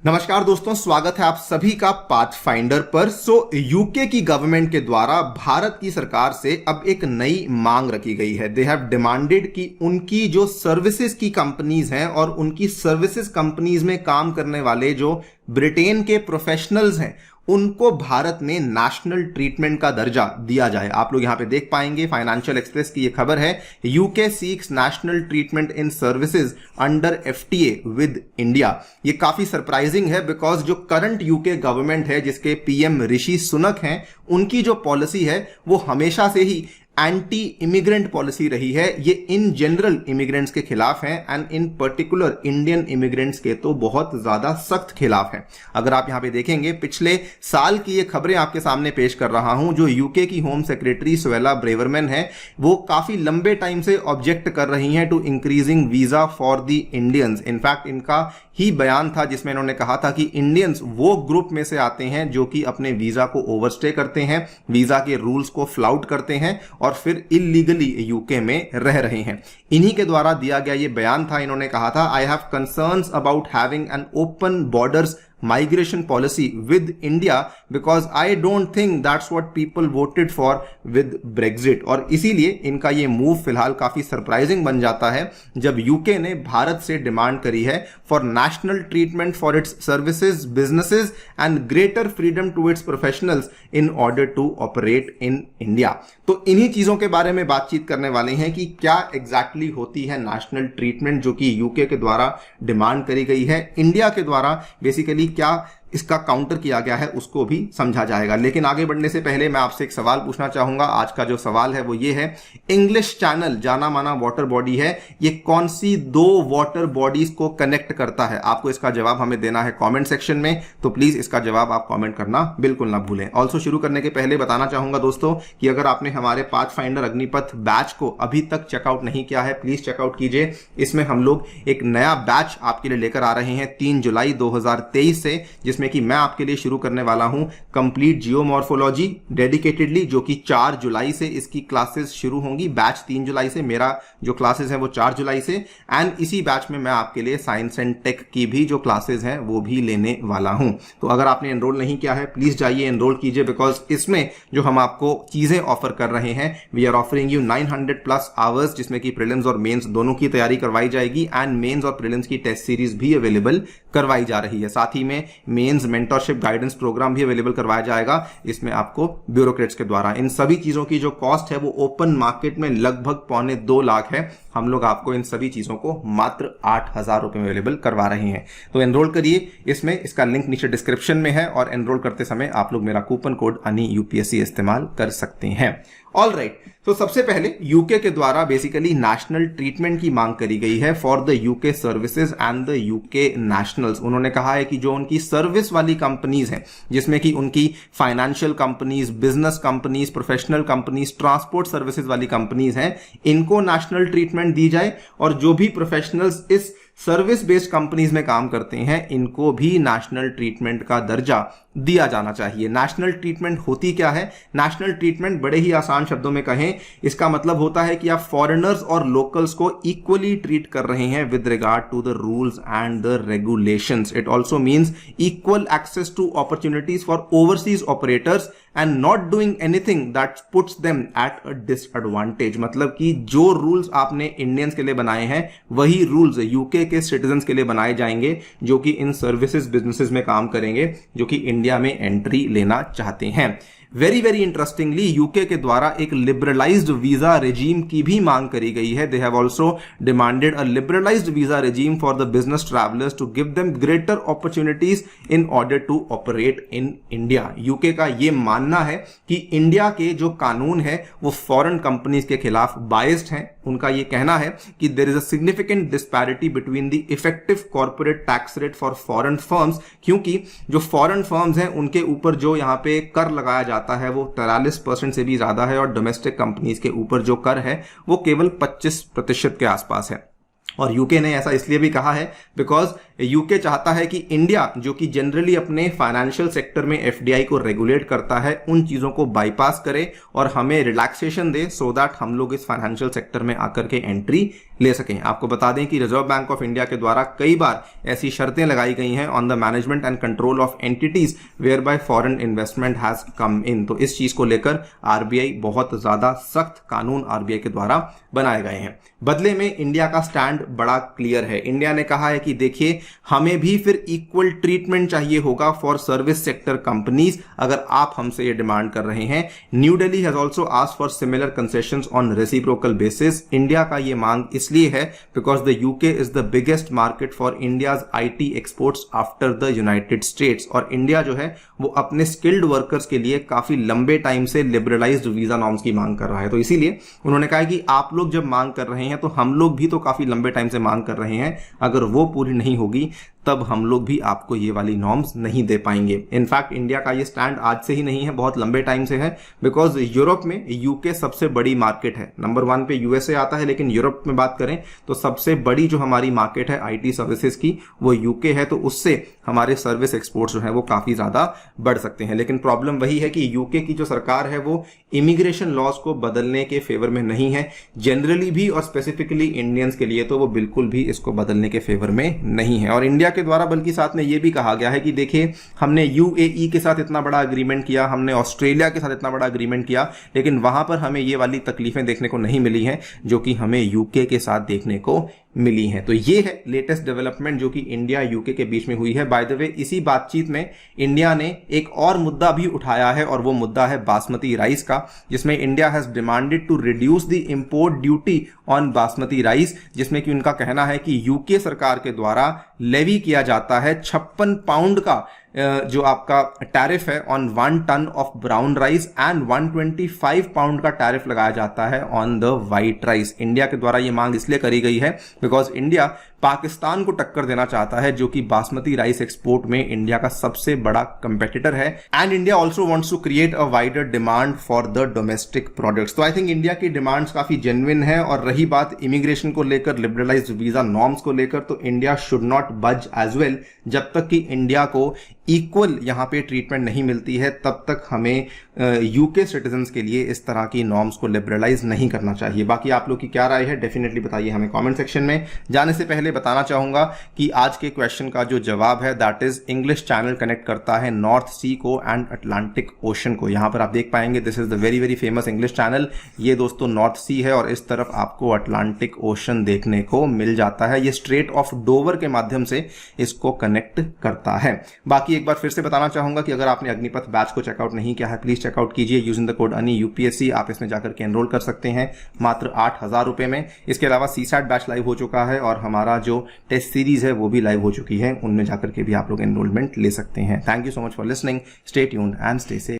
नमस्कार दोस्तों, स्वागत है आप सभी का पाथफाइंडर पर। यूके की गवर्नमेंट के द्वारा भारत की सरकार से अब एक नई मांग रखी गई है। दे हैव डिमांडेड कि उनकी जो सर्विसेज की कंपनीज हैं और उनकी सर्विसेज कंपनीज में काम करने वाले जो ब्रिटेन के प्रोफेशनल्स हैं उनको भारत में नेशनल ट्रीटमेंट का दर्जा दिया जाए। आप लोग यहां पे देख पाएंगे, फाइनेंशियल एक्सप्रेस की ये खबर है, UK seeks national treatment in services under FTA with India. ये काफी सरप्राइजिंग है बिकॉज जो करंट यूके गवर्नमेंट है जिसके पीएम ऋषि सुनक हैं, उनकी जो पॉलिसी है वो हमेशा से ही एंटी इमिग्रेंट पॉलिसी रही है। ये इन जनरल इमिग्रेंट्स के खिलाफ है and in particular Indian immigrants के तो बहुत ज्यादा सख्त खिलाफ है। अगर आप यहां पे देखेंगे, पिछले साल की ये खबरें आपके सामने पेश कर रहा हूं। जो यूके की होम सेक्रेटरी सुएला ब्रेवरमैन है वो काफी लंबे टाइम से ऑब्जेक्ट कर रही हैं to increasing visa for the Indians. In fact इनका ही बयान था जिसमें इन्होंने कहा था कि इंडियंस वो ग्रुप में से आते हैं जो कि अपने वीजा को ओवरस्टे करते हैं, वीजा के रूल्स को फ्लाउट करते हैं और फिर इलीगली यूके में रह रहे हैं। इन्हीं के द्वारा दिया गया ये बयान था। इन्होंने कहा था, I have concerns about having an open borders migration policy with India because I don't think that's what people voted for with Brexit। और इसीलिए इनका ये मूव फिलहाल काफी सरप्राइजिंग बन जाता है जब यूके ने भारत से डिमांड करी है for national treatment for its services, businesses and greater freedom to its professionals in order to operate in India. तो इन्हीं चीजों के बारे में बातचीत करने वाले हैं कि क्या एग्जैक्टली होती है नेशनल ट्रीटमेंट जो कि यूके के द्वारा डिमांड करी गई है। इंडिया के द्वारा बेसिकली क्या इसका काउंटर किया गया है उसको भी समझा जाएगा। लेकिन आगे बढ़ने से पहले मैं आपसे एक सवाल पूछना चाहूंगा। आज का जो सवाल है वो ये है, इंग्लिश चैनल जाना माना वाटर बॉडी है, ये कौन सी दो वाटर बॉडीज को कनेक्ट करता है? आपको इसका जवाब हमें देना है कमेंट सेक्शन में, तो प्लीज इसका जवाब आप कमेंट करना बिल्कुल ना भूलें। ऑल्सो शुरू करने के पहले बताना चाहूंगा दोस्तों कि अगर आपने हमारे पाथफाइंडर अग्निपथ बैच को अभी तक चेकआउट नहीं किया है, प्लीज चेकआउट कीजिए। इसमें हम लोग एक नया बैच आपके लिए लेकर आ रहे हैं 3 जुलाई 2023 से, जिसमें कि मैं आपके लिए शुरू करने वाला हूं कंप्लीट जियोमॉर्फोलॉजी डेडिकेटेडली, जो कि 4 जुलाई से इसकी क्लासेस शुरू होंगी। बैच 3 जुलाई से, मेरा जो क्लासेस है वो 4 जुलाई से, एंड इसी बैच में मैं आपके लिए साइंस एंड टेक की भी जो क्लासेस हैं वो भी लेने वाला हूं। तो अगर आपने एनरोल नहीं किया है प्लीज जाइए एनरोल कीजिए, बिकॉज इसमें जो हम आपको चीजें ऑफर कर रहे हैं, we are offering you 900+ hours जिसमें कि प्रीलिम्स और मेंस दोनों की तैयारी करवाई जाएगी एंड मेंस और प्रीलिम्स की टेस्ट सीरीज भी अवेलेबल करवाई जा रही है। साथ ही में मेंस मेंटरशिप गाइडेंस प्रोग्राम भी अवेलेबल करवाया जाएगा, इसमें आपको ब्यूरोक्रेट्स के द्वारा। इन सभी चीजों की जो कॉस्ट है वो ओपन मार्केट में लगभग 1.25 लाख है। हम लोग आपको इन सभी चीजों को मात्र 8,000 रुपए में अवेलेबल करवा रहे हैं। तो एनरोल करिए इसमें, इसका लिंक नीचे डिस्क्रिप्शन में है और एनरोल करते समय आप लोग मेरा कूपन कोड अनि यूपीएससी इस्तेमाल कर सकते हैं। ऑल राइट, तो सबसे पहले यूके के द्वारा बेसिकली नेशनल ट्रीटमेंट की मांग करी गई है for the UK services and the UK nationals. उन्होंने कहा है कि जो उनकी सर्विस वाली कंपनीज हैं, जिसमें कि उनकी financial companies, business companies, professional companies, transport services वाली कंपनीज हैं, इनको नेशनल ट्रीटमेंट दी जाए और जो भी प्रोफेशनल्स इस सर्विस बेस्ड कंपनीज में काम करते हैं इनको भी नेशनल ट्रीटमेंट का दर्जा दिया जाना चाहिए। नेशनल ट्रीटमेंट होती क्या है? नेशनल ट्रीटमेंट बड़े ही आसान शब्दों में कहें, इसका मतलब होता है कि आप फॉरेनर्स और लोकल्स को इक्वली ट्रीट कर रहे हैं with regard to the rules and the regulations. It also means equal access to opportunities for overseas operators and not doing anything that puts them at a disadvantage. मतलब कि जो rules आपने Indians के लिए बनाए हैं वही रूल्स यूके के सिटीजन्स के लिए बनाए जाएंगे जो कि इन सर्विसेज बिजनेसेस में काम करेंगे, जो कि इंडिया में एंट्री लेना चाहते हैं। वेरी वेरी इंटरेस्टिंगली यूके के द्वारा एक लिबरलाइज्ड वीजा रेजीम की भी मांग करी गई है। They have also demanded a liberalised visa regime for the business travellers to give them greater opportunities in order to operate in India. UK का ये मानना है कि इंडिया के जो कानून है वो फॉरेन कंपनीज के खिलाफ बायस्ड हैं। उनका ये कहना है कि there is a significant disparity between the effective corporate tax rate for foreign firms, क्योंकि जो फॉरेन फर्म्स हैं उनके ऊपर जो यहाँ पे कर लगाया जाता है वो 43% से भी ज्यादा है और डोमेस्टिक कंपनीज के ऊपर जो कर है वो केवल 25% के आसपास है। और यूके ने ऐसा इसलिए भी कहा है बिकॉज यूके चाहता है कि इंडिया, जो कि जनरली अपने फाइनेंशियल सेक्टर में एफडीआई को रेगुलेट करता है, उन चीजों को बाईपास करे और हमें रिलैक्सेशन दे सो दैट हम लोग इस फाइनेंशियल सेक्टर में आकर के एंट्री ले सकें। आपको बता दें कि रिजर्व बैंक ऑफ इंडिया के द्वारा कई बार ऐसी शर्तें लगाई गई हैं on the management and control of entities where by foreign investment has come in. तो इस चीज को लेकर आरबीआई बहुत ज्यादा सख्त कानून आरबीआई के द्वारा बनाए गए हैं। बदले में इंडिया का स्टैंड बड़ा क्लियर है। इंडिया ने कहा है कि देखिए, हमें भी फिर इक्वल ट्रीटमेंट चाहिए होगा फॉर सर्विस सेक्टर कंपनीज, अगर आप हमसे ये डिमांड कर रहे हैं। New Delhi has also asked for similar concessions on reciprocal basis. India का ये मांग इसलिए है because the UK is the biggest market for India's IT exports after the United states. और इंडिया जो है वो अपने स्किल्ड वर्कर्स के लिए काफी लंबे टाइम से लिबरलाइज्ड वीजा नॉर्म्स की मांग कर रहा है। तो इसीलिए उन्होंने कहा कि आप लोग जब मांग कर रहे हैं तो हम लोग भी तो काफी लंबे टाइम से मांग कर रहे हैं, अगर वो पूरी नहीं होगी तब हम लोग भी आपको ये वाली नॉर्म्स नहीं दे पाएंगे। इनफैक्ट इंडिया का ये स्टैंड आज से ही नहीं है, बहुत लंबे टाइम से है, बिकॉज यूरोप में यूके सबसे बड़ी मार्केट है। नंबर 1 पे यूएसए आता है, लेकिन यूरोप में बात करें तो सबसे बड़ी जो हमारी मार्केट है आईटी सर्विसेज की वो यूके है। तो उससे हमारे सर्विस एक्सपोर्ट्स जो है वो काफी ज्यादा बढ़ सकते हैं। लेकिन प्रॉब्लम वही है कि यूके की जो सरकार है वो इमिग्रेशन लॉज को बदलने के फेवर में नहीं है, जनरली भी और स्पेसिफिकली इंडियंस के लिए तो वो बिल्कुल भी इसको बदलने के फेवर में नहीं है। और इंडिया के द्वारा बल्कि साथ में ये भी कहा गया है कि देखिए, हमने यूएई के साथ इतना बड़ा एग्रीमेंट किया, हमने ऑस्ट्रेलिया के साथ इतना बड़ा एग्रीमेंट किया, लेकिन वहां पर हमें ये वाली तकलीफें देखने को नहीं मिली हैं जो कि हमें यूके के साथ देखने को मिली हैं। तो ये है लेटेस्ट डेवलपमेंट जो कि इंडिया यूके के बीच में हुई है। बाय द वे, इसी बातचीत में इंडिया ने एक और मुद्दा भी उठाया है और वो मुद्दा है बासमती राइस का, जिसमें India has demanded to reduce the import duty on basmati rice, जिसमें कि उनका कहना है कि यूके सरकार के द्वारा लेवी किया जाता है 56 पाउंड का जो आपका टैरिफ है on 1 ton of brown rice and 125 pound का टैरिफ लगाया जाता है on the white rice. India के द्वारा यह मांग इसलिए करी गई है बिकॉज इंडिया पाकिस्तान को टक्कर देना चाहता है, जो कि बासमती राइस एक्सपोर्ट में इंडिया का सबसे बड़ा कंपेटिटर है। And India also wants to create a wider demand for the domestic products. तो आई थिंक इंडिया की डिमांड्स काफी जेन्युइन है। और रही बात इमिग्रेशन को लेकर, लिबरलाइज्ड वीजा नॉर्म्स को लेकर, तो इंडिया शुड नॉट बज एज वेल। जब तक कि इंडिया को इक्वल यहां पे ट्रीटमेंट नहीं मिलती है तब तक हमें यूके सिटीजन्स के लिए इस तरह की नॉर्म्स को लिबरलाइज नहीं करना चाहिए। बाकी आप लोग की क्या राय है डेफिनेटली बताइए हमें कमेंट सेक्शन में। जाने से पहले बताना चाहूंगा कि आज के क्वेश्चन का जो जवाब है that is English channel connect करता है नॉर्थ सी को एंड अटलांटिक ओशन को। यहां पर आप देख पाएंगे this is the very very famous English channel. ये दोस्तों नॉर्थ सी है और इस तरफ आपको अटलांटिक ओशन देखने को मिल जाता है। ये स्ट्रेट ऑफ डोवर के माध्यम से इसको कनेक्ट करता है। बाकी एक बार फिर से बताना चाहूंगा कि अगर आपने अग्निपथ बैच को चेकआउट नहीं किया है प्लीज चेकआउट कीजिए यूजिंग द कोड अनि यूपीएससी। आप इसमें जाकर के एनरोल कर सकते हैं मात्र 8,000 रुपए में। इसके अलावा सीसैट बैच लाइव हो चुका है और हमारा जो टेस्ट सीरीज है वो भी लाइव हो चुकी है, उनमें जाकर के भी आप लोग एनरोलमेंट ले सकते हैं। Thank you so much for listening, stay tuned and stay safe.